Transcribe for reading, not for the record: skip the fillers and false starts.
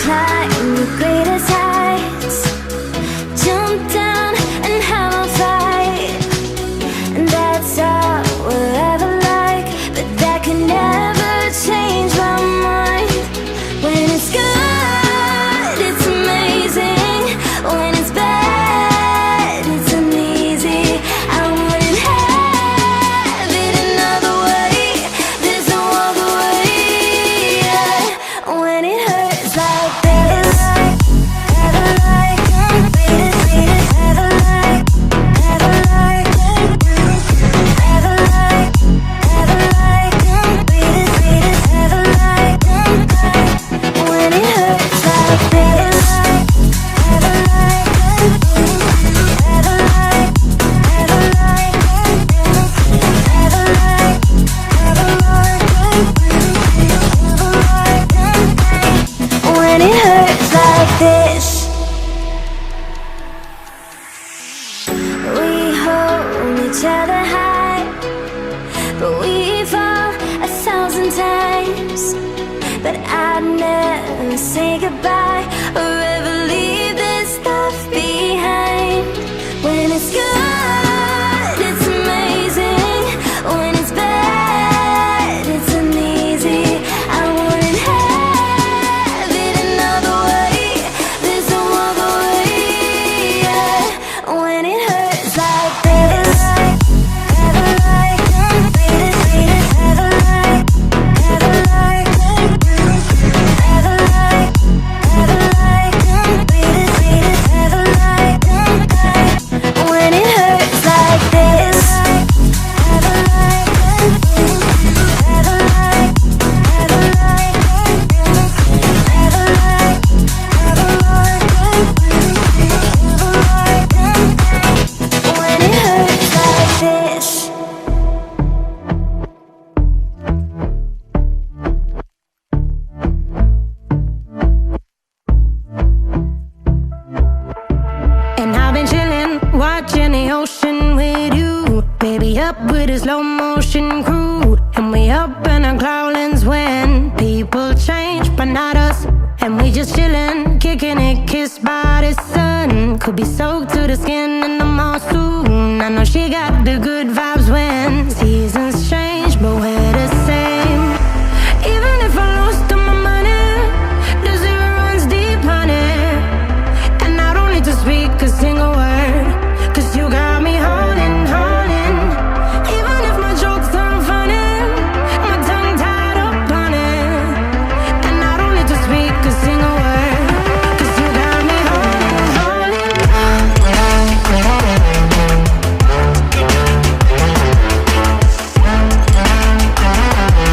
climb the greatest heights, jump down and have a fight. And that's all we'll ever like, but that can never change my mind. When it's good, it's amazing. When it's bad, it's uneasy. I wouldn't have it another way. There's no other way. Yeah. When it hurts like this, ever like, ever like, ever like, ever like, ever like, ever like, when it hurts like this, ever like, ever like, ever like, ever like, ever like, when it hurts like this. We hold each other high, but we fall 1,000 times. But I'd never say goodbye or ever leave this stuff behind. When it's good, it's amazing. When it's bad, it's uneasy. I wouldn't have it another way. There's no other way. Yeah. When it hurts like this, ever like, ever like, ever like, ever like, ever like, ever like, when it hurts like this, ever like, ever like, ever like, ever like, ever like, when it hurts like this. And I've been chillin', watching the ocean with you. Baby, up with a slow motion crew. And we up in our cloudlands when people change, but not us. And we just chillin', kicking it, kissed by the sun. Could be soaked to the skin and